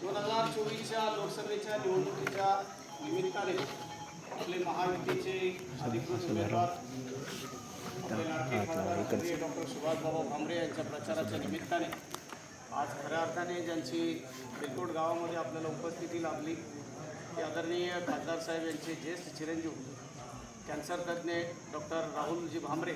2024च्या लोकसभेच्या निवडणुकीच्या निमित्ताने आपले महायुतीचे अधिकृत उमेदवार डॉक्टर सुभाषबाबू भामरे यांच्या प्रचाराच्या निमित्ताने आज खऱ्या अर्थाने ज्यांची बिलकोट गावामध्ये आपल्याला उपस्थिती लाभली ती आदरणीय खासदार साहेब यांचे ज्येष्ठ चिरंजीव कॅन्सर तज्ज्ञ डॉक्टर राहुलजी भामरे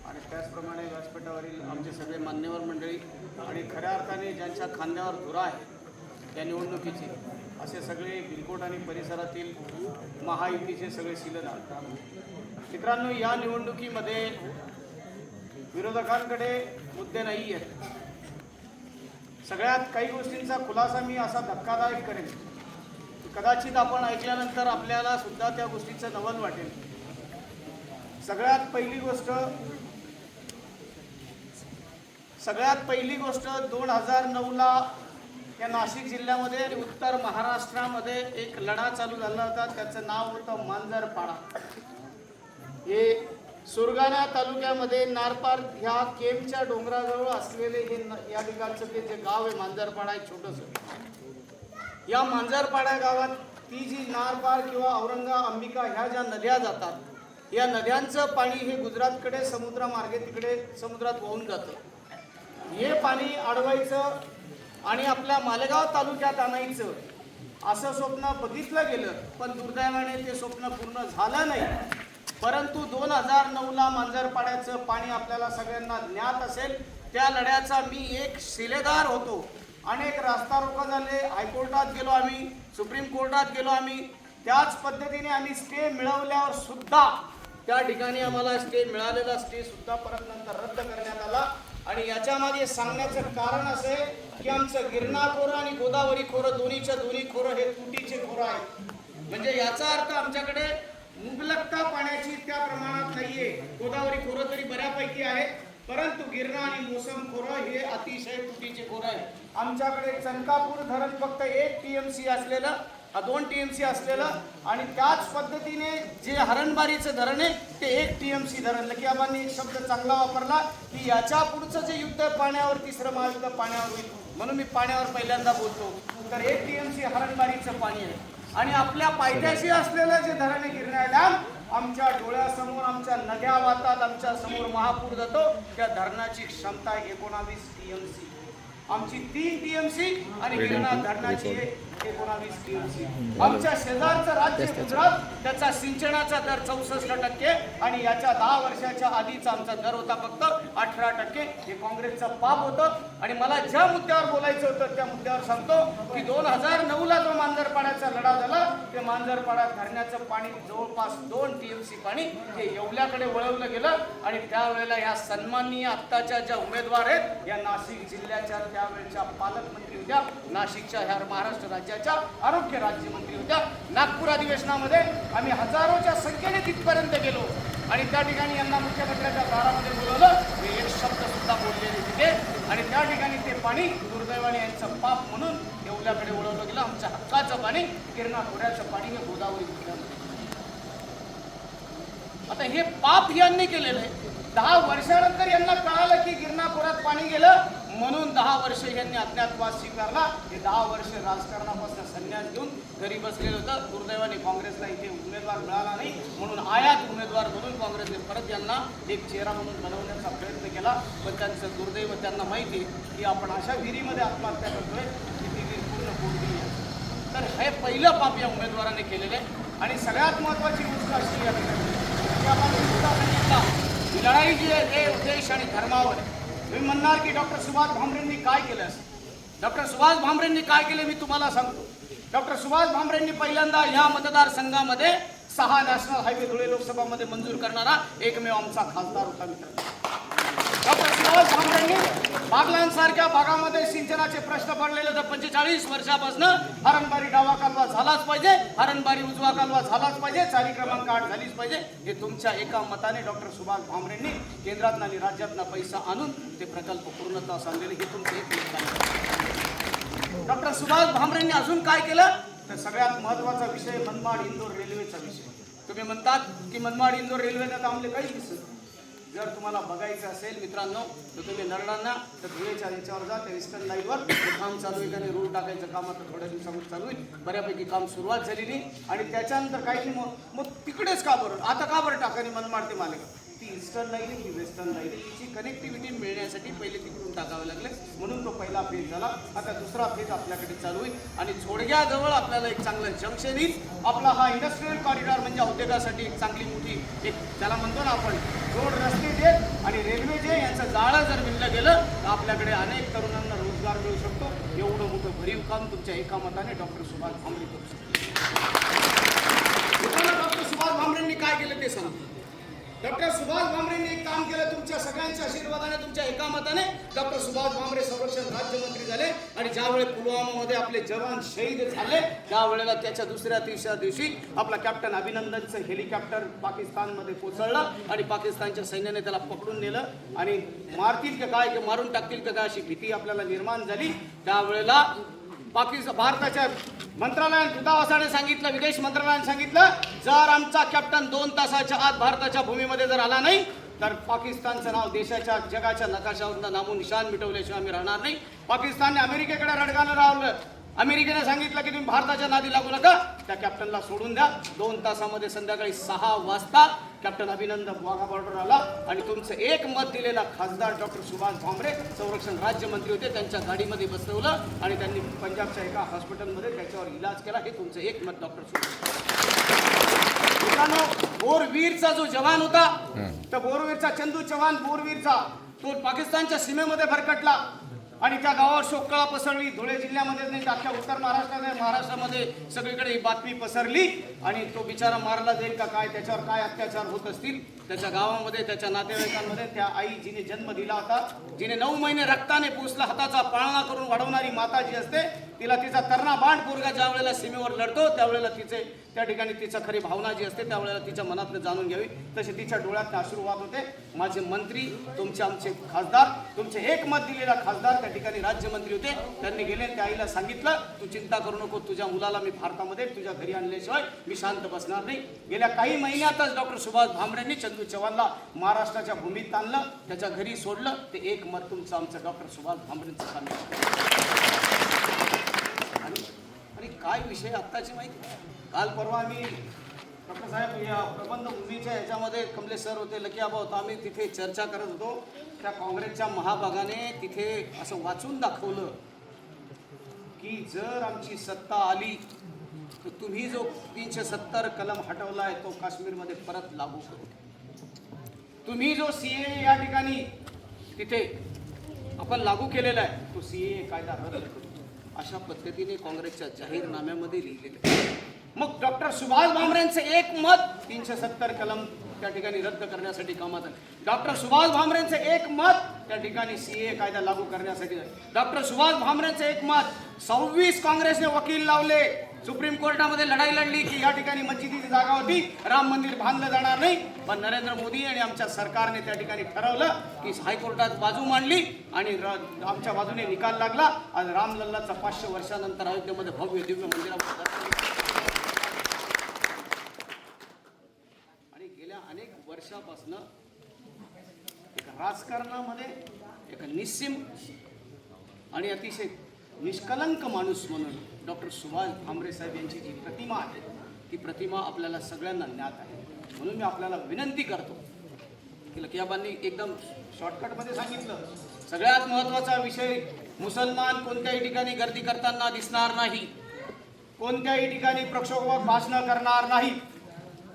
आणि त्याचप्रमाणे व्यासपीठावरील आमचे सगळे मान्यवर मंडळी आणि खऱ्या अर्थाने ज्यांच्या खांद्यावर धुरा आहे या निवडणुकीची असे सगळे बिलकोट आणि परिसरातील महायुतीचे सगळे शिलेदार मित्रांनो, या निवडणुकीमध्ये विरोधकांकडे मुद्दे नाही आहेत. सगळ्यात काही गोष्टींचा खुलासा मी असा धक्कादायक करेन, कदाचित आपण ऐकल्यानंतर आपल्याला सुद्धा त्या गोष्टीचं नवल वाटेल. सगळ्यात पहिली गोष्ट 2009ला या नाशिक जिल्ह्यामध्ये उत्तर महाराष्ट्रामध्ये एक लढा चालू झाला होता. त्याचं नाव होतं मांजरपाडा. हे सुरगाणा तालुक्यामध्ये नारपार ह्या केमच्या डोंगराजवळ असलेले हे या ठिकाणचं ते जे गाव आहे मांजरपाडा एक छोटंसं. या मांजरपाडा गावात ती जी नारपार किंवा औरंगा अंबिका ह्या ज्या नद्या जातात या नद्यांचं पाणी हे गुजरातकडे समुद्रामार्गे तिकडे समुद्रात वाहून जातं. हे पाणी अडवायचं आणि आपल्या मालेगाव तालुक्यात आणायचं असं स्वप्न बघितलं गेलं, पण दुर्दैवाने ते स्वप्न पूर्ण झालं नाही. परंतु 2009ला मांजरपाड्याचं पाणी आपल्याला सगळ्यांना ज्ञात असेल. त्या लढ्याचा मी एक शिलेदार होतो. अनेक रास्ता रोको झाले, हायकोर्टात गेलो आम्ही, सुप्रीम कोर्टात गेलो आम्ही. त्याच पद्धतीने आम्ही स्टे मिळवल्यावर सुद्धा त्या ठिकाणी आम्हाला स्टे मिळालेला स्टे सुद्धा परत नंतर रद्द करण्यात आला. आणि याच्यामागे सांगण्याचं कारण असे की आमचं गिरणा खोरं आणि गोदावरी खोरं दोन्ही खोरं हे तुटीचे खोरं आहेत. म्हणजे याचा अर्थ आमच्याकडे मुबलकता पाण्याची त्या प्रमाणात नाहीये. गोदावरी खोरं तरी बऱ्यापैकी आहे, परंतु गिरणा आणि मोसम खोरं हे अतिशय तुटीचे खोरं आहे. आमच्याकडे चनकापूर धरण फक्त 1 TMC असलेलं, 2 TMC असलेलं आणि त्याच पद्धतीने जे हरणबारीचं धरण आहे ते 1 TMC धरण. लकीआबांनी एक शब्द चांगला वापरला की याच्या पुढचं जे युद्ध पाण्यावर, तिसरं महायुद्ध पाण्यावर होईल, म्हणून मी पाण्यावर पहिल्यांदा बोलतो. तर 1 TMC हरणबारीचं पाणी आहे. आणि आपल्या पायथ्याशी असलेलं जे धरण आहे गिरणा डॅम, आमच्या डोळ्यासमोर आमच्या नद्या वाहतात, आमच्या समोर महापूर जातो. त्या धरणाची क्षमता 19 TMC. आमची 3 TMC आणि गिरणा धरणाची 19 TMC. आमच्या शेजारचं राज्य गुजरात, त्याचा सिंचनाचा दर 64% आणि याच्या 10 वर्षाच्या आधीचा आमचा दर होता फक्त 18%. हे काँग्रेसचं पाप होतं. आणि मला ज्या मुद्द्यावर बोलायचं होतं त्या मुद्द्यावर सांगतो की 2009ला जो मांजरपाड्याचा लढा झाला ते मांजरपाडा धरणाचं पाणी जवळपास 2 TMC पाणी हे येवल्याकडे वळवलं गेलं. आणि त्यावेळेला या सन्माननीय आत्ताच्या ज्या उमेदवार आहेत या नाशिक जिल्ह्याच्या त्यावेळेच्या पालकमंत्री होत्या, नाशिकच्या ह्या महाराष्ट्र राज्याच्या आरोग्य राज्यमंत्री होत्या. नागपूर अधिवेशनामध्ये आम्ही हजारोच्या संख्येने तिथपर्यंत गेलो आणि त्या ठिकाणी यांना मुख्यमंत्र्यांच्या दारामध्ये बोलवलं. मी एक शब्द सुद्धा बोललेले तिथे. आणि त्या ठिकाणी ते पाणी दुर्दैवाने यांचं पाप म्हणून येवल्याकडे वळवलं गेलं. आमच्या हक्काचं पाणी, गिरणा खोऱ्याचं पाणी हे गोदावरी खोऱ्यामध्ये. आता हे पाप यांनी केलेलं आहे. 10 वर्षानंतर यांना कळालं की गिरणा खोऱ्यात पाणी गेलं म्हणून 10 वर्ष यांनी अज्ञातवास स्वीकारला. हे 10 वर्ष राजकारणापासून संन्यास घेऊन घरी बसलेलं होतं. दुर्दैवाने काँग्रेसला इथे उमेदवार मिळाला नाही म्हणून आयात उमेदवार म्हणून काँग्रेसने परत यांना एक चेहरा म्हणून बनवण्याचा प्रयत्न केला. पण त्यांचं दुर्दैव त्यांना माहिती की आपण अशा विहिरीमध्ये आत्महत्या करतोय की ती विहीर पूर्ण बुडली आहे. तर हे पहिलं पाप या उमेदवाराने केलेलं आहे. आणि सगळ्यात महत्त्वाची गोष्ट अशी या ठिकाणी आपण मुद्दा सांगितला ही लढाई जी आहे हे उद्देश आणि धर्मावर आहे. तुम्ही म्हणणार की डॉक्टर सुभाष भामरेंनी काय केलं असेल. डॉक्टर सुभाष भामरेंनी काय केले मी तुम्हाला सांगतो. डॉक्टर सुभाष भामरेंनी पहिल्यांदा या मतदारसंघामध्ये 6 नॅशनल हायवे धुळे लोकसभामध्ये मंजूर करणारा एकमेव आमचा खासदार होता मित्र. डॉक्टर सुभाष भामरेंनी बागलांसारख्या भागामध्ये सिंचनाचे प्रश्न पडलेले तर 45 वर्षापासून हरणबारी डावा कालवा झालाच पाहिजे, हरणबारी उजवा कालवा झालाच पाहिजे, चाली क्रमांक 8 झालीच पाहिजे. हे तुमच्या एका मताने डॉक्टर सुभाष भामरेंनी केंद्रातून आणि राज्यातून पैसा आणून ते प्रकल्प पूर्णतः आणलेले हे तुमचे एक मत आहे. डॉक्टर सुभाष भामरेंनी अजून काय केलं तर सगळ्यात महत्त्वाचा विषय मनमाड इंदोर रेल्वेचा विषय. तुम्ही म्हणतात की मनमाड इंदोर रेल्वेने तर आम्हाला काही दिसत जर तुम्हाला बघायचं असेल मित्रांनो तर तुम्ही नरडांना तर धुळेच्या याच्यावर जा, त्या ईस्टर्न लाईनवर काम चालू आहे. आणि रोड टाकायचं काम आता थोड्या दिवसामध्ये चालू आहे. बऱ्यापैकी काम सुरुवात झालेली आणि त्याच्यानंतर काही नाही. मग तिकडेच का बरं आता का बरं टाकाने मन मारते मालिका. ती ईस्टर्न लाईन ही वेस्टर्न लाईन तिची कनेक्टिव्हिटी मिळण्यासाठी पहिले तिकडून टाकावे लागले, म्हणून तो पहिला फेज झाला. आता दुसरा फेज आपल्याकडे चालू होईल आणि झोडग्याजवळ आपल्याला एक चांगलं जंक्शन येईल. आपला हा इंडस्ट्रियल कॉरिडॉर म्हणजे उद्योगासाठी एक चांगली मोठी एक त्याला म्हणतो ना आपण रोड, रस्ते जे आणि रेल्वे जे यांचं जाळं जर मिळलं गेलं तर आपल्याकडे अनेक तरुणांना रोजगार मिळू शकतो. एवढं मोठं भरीव काम तुमच्या एका मताने डॉक्टर सुभाष भामरे करू शकतो. डॉक्टर सुभाष भामरेंनी काय केलं ते सांगतो. डॉक्टर सुभाष भामरेंनी एक काम केलं. तुमच्या सगळ्यांच्या आशीर्वादाने तुमच्या एका मताने डॉक्टर सुभाष भामरे संरक्षण राज्यमंत्री झाले. आणि ज्यावेळी पुलवामामध्ये आपले जवान शहीद झाले त्यावेळेला त्याच्या दुसऱ्या तिसऱ्या दिवशी आपला कॅप्टन अभिनंदनचं हेलिकॉप्टर पाकिस्तानमध्ये कोसळलं आणि पाकिस्तानच्या सैन्याने त्याला पकडून नेलं आणि मारतील का काय मारून टाकतील का काय अशी भीती आपल्याला निर्माण झाली. त्यावेळेला भारताच्या मंत्रालयाने दूतावासाने सांगितलं, विदेश मंत्रालयाने सांगितलं, जर आमचा कॅप्टन 2 तासाच्या आत भारताच्या भूमीमध्ये जर आला नाही तर पाकिस्तानचं नाव देशाच्या जगाच्या नकाशावरून नामून निशाण मिटवल्याशिवाय आम्ही राहणार नाही. पाकिस्तानने अमेरिकेकडे रडगाणं लावलं. अमेरिकेने सांगितलं की तुम्ही भारताच्या नादी लागू नका, त्या कॅप्टनला सोडून द्या. 2 तासामध्ये संध्याकाळी 6 वाजता कॅप्टन अभिनंदन वाघा बॉर्डर आला आणि तुमचं एक मत दिलेला खासदार डॉक्टर सुभाष भामरे संरक्षण राज्यमंत्री होते. त्यांच्या गाडीमध्ये बसवलं आणि त्यांनी पंजाबच्या एका हॉस्पिटलमध्ये त्याच्यावर इलाज केला. हे तुमचं एक मत डॉक्टर सुभाष. मित्रांनो, बोरवीरचा जो जवान होता तर बोरवीरचा चंदू चव्हाण बोरवीरचा तो पाकिस्तानच्या सीमेमध्ये भरकटला आणि त्या गावावर शोककळा पसरली. धुळे जिल्ह्यामध्ये नाही, अख्ख्या उत्तर महाराष्ट्रामध्ये सगळीकडे ही बातमी पसरली आणि तो बिचारा मारला जाईल का काय, त्याच्यावर काय अत्याचार होत असतील त्याच्या गावामध्ये, त्याच्या नातेवाईकांमध्ये. त्या आई जिने जन्म दिला होता, जिने 9 महिने रक्ताने पुसला, हाताचा पाळणा करून वाढवणारी माता जी असते, तिला तिचा तरणा बाण पोरगा ज्या वेळेला सीमेवर लढतो त्यावेळेला त्या ठिकाणी तिचा खरी भावना जी असते त्यावेळेला तिच्या मनातनं जाणून घ्यावी. तसे तिच्या डोळ्यात आशीर्वाद होते. माझे मंत्री, तुमचे आमचे खासदार, तुमचे एक मत दिलेला खासदार त्या ठिकाणी राज्यमंत्री होते. त्यांनी गेले, त्या आईला सांगितलं, तू चिंता करू नको, तुझ्या मुलाला मी भारतामध्ये तुझ्या घरी आणल्याशिवाय मी शांत बसणार नाही. गेल्या काही महिन्यातच डॉक्टर सुभाष भामरेंनी चंदू चव्हाणला महाराष्ट्राच्या भूमीत आणलं, त्याच्या घरी सोडलं. ते एक मत तुमचं आमचं डॉक्टर सुभाष भामरेंचं सांगितलं. आणि काय विषय आत्ताची माहिती, काल परवा आम्ही डॉक्टर साहेब या प्रबंध भूमीच्या ह्याच्यामध्ये कमलेश सर होते, लकी आबा होता, आम्ही तिथे चर्चा करत होतो. त्या काँग्रेसच्या महाभागाने तिथे असं वाचून दाखवलं की जर आमची सत्ता आली तर तुम्ही जो 370 कलम हटवलाय तो काश्मीरमध्ये परत लागू करू. तुम्ही जो CAA या ठिकाणी तिथे आपण लागू केलेला आहे तो CAA कायदा रद्द करू, अशा पद्धतीने काँग्रेसच्या जाहीरनाम्यामध्ये लिहिलेलं. मग डॉक्टर सुभाष भामरेंचं एक मत 370 कलम त्या ठिकाणी रद्द करण्यासाठी कामात आलं. डॉक्टर सुभाष भामरेंचं एक मत त्या ठिकाणी CAA कायदा लागू करण्यासाठी. डॉक्टर सुभाष भामरेंचं एक मत 26 काँग्रेसने वकील लावले, सुप्रीम कोर्टामध्ये लढाई लढली की या ठिकाणी मस्जिदीची जागा होती, राम मंदिर बांधलं जाणार नाही. पण नरेंद्र मोदी आणि आमच्या सरकारने त्या ठिकाणी ठरवलं की हायकोर्टात बाजू मांडली आणि आमच्या बाजूने निकाल लागला. आज रामलल्लाचा 500 वर्षानंतर अयोध्येमध्ये भव्य दिव्य मंदिरामध्ये आणि गेल्या अनेक वर्षापासून एक राजकारणामध्ये एक निस्सीम आणि अतिशय निष्कलंक माणूस म्हणून डॉक्टर सुभाष भामरे साहेब यांची जी प्रतिमा आहे ती प्रतिमा आपल्याला सगळ्यांना ज्ञात आहे. म्हणून मी आपल्याला विनंती करतो की लकियाबांनी एकदम शॉर्टकटमध्ये सांगितलं, सगळ्यात महत्त्वाचा विषय, मुसलमान कोणत्याही ठिकाणी गर्दी करताना दिसणार नाही, कोणत्याही ठिकाणी प्रक्षोभक भाषणं करणार नाही,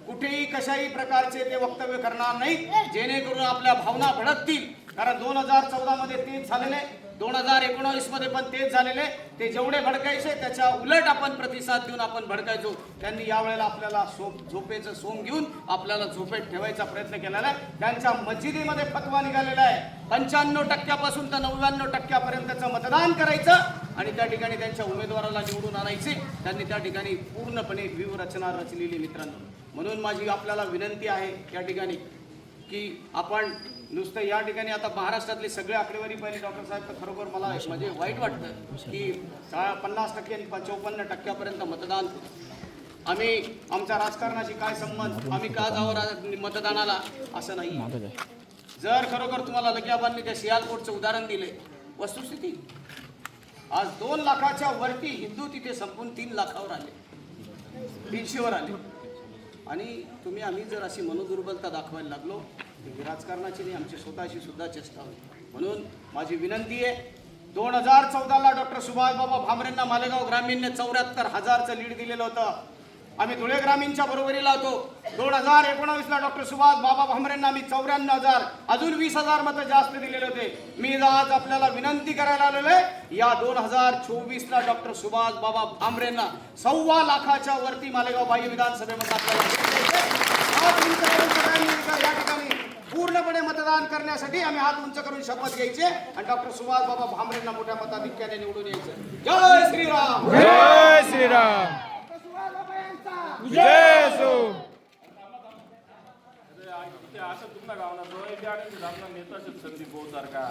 कुठेही कशाही प्रकारचे ते वक्तव्य करणार नाही जेणेकरून आपल्या भावना भडकतील. कारण 2014 मध्ये तेच झालेले, 2019 मध्ये पण तेच झालेले. ते जेवढे भडकायचे त्याच्या उलट आपण प्रतिसाद देऊन आपण भडकायचो. त्यांनी यावेळेला आपल्याला झोपेचं सोंग घेऊन आपल्याला झोपेत ठेवायचा प्रयत्न केलेला आहे. त्यांच्या मस्जिदीमध्ये फतवा निघालेला आहे 95% तर 99% मतदान करायचं आणि त्या ठिकाणी त्यांच्या उमेदवाराला निवडून आणायचे. त्यांनी त्या ठिकाणी पूर्णपणे व्यूहरचना रचलेली. मित्रांनो, म्हणून माझी आपल्याला विनंती आहे या ठिकाणी की आपण नुसतं या ठिकाणी आता महाराष्ट्रातली सगळी आकडेवारी पाहिली डॉक्टर साहेब तर खरोखर मला म्हणजे वाईट वाटतं की 50% आणि 54% मतदान. आम्ही आमच्या राजकारणाशी काय संबंध, आम्ही का जावं मतदानाला, असं नाही. जर खरोखर तुम्हाला लग्याबांनी त्या सियालकोटचं उदाहरण दिले, वस्तुस्थिती आज 2 लाखाच्या वरती हिंदू तिथे संपून 3 लाखावर आले, 300वर आले. आणि तुम्ही आम्ही जर अशी मनोदुर्बलता दाखवायला लागलो तर राजकारणाची नाही, आमची स्वतःची सुद्धा चेष्टा होईल. म्हणून माझी विनंती आहे, 2014ला डॉक्टर सुभाषबाबा भामरेंना मालेगाव ग्रामीणने 74,000चं लीड दिलेलं होतं. आम्ही धुळे ग्रामीणच्या बरोबरीला होतो. 2019ला डॉक्टर सुभाष बाबा भामरेंना आम्ही 94,000 अजून 20,000 मतं जास्त दिलेले होते. मी आज आपल्याला विनंती करायला आलेलो आहे, या 2024ला डॉक्टर सुभाष बाबा भामरेंना 1.25 लाखाच्या वरती मालेगाव बाह्य विधानसभेमध्ये आपल्याला या ठिकाणी पूर्णपणे मतदान करण्यासाठी आम्ही हात उंच करून शपथ घ्यायचे आणि डॉक्टर सुभाष बाबा भामरेंना मोठ्या मताधिक्याने निवडून यायचं. जय श्रीराम, जय श्रीराम, जय असो. असं तुमच्या गावाला जवळ आपला नेता संदीप भाऊ सारखा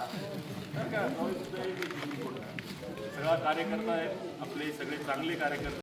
सगळा कार्यकर्ता आहेत आपले, सगळे चांगले कार्यकर्ते.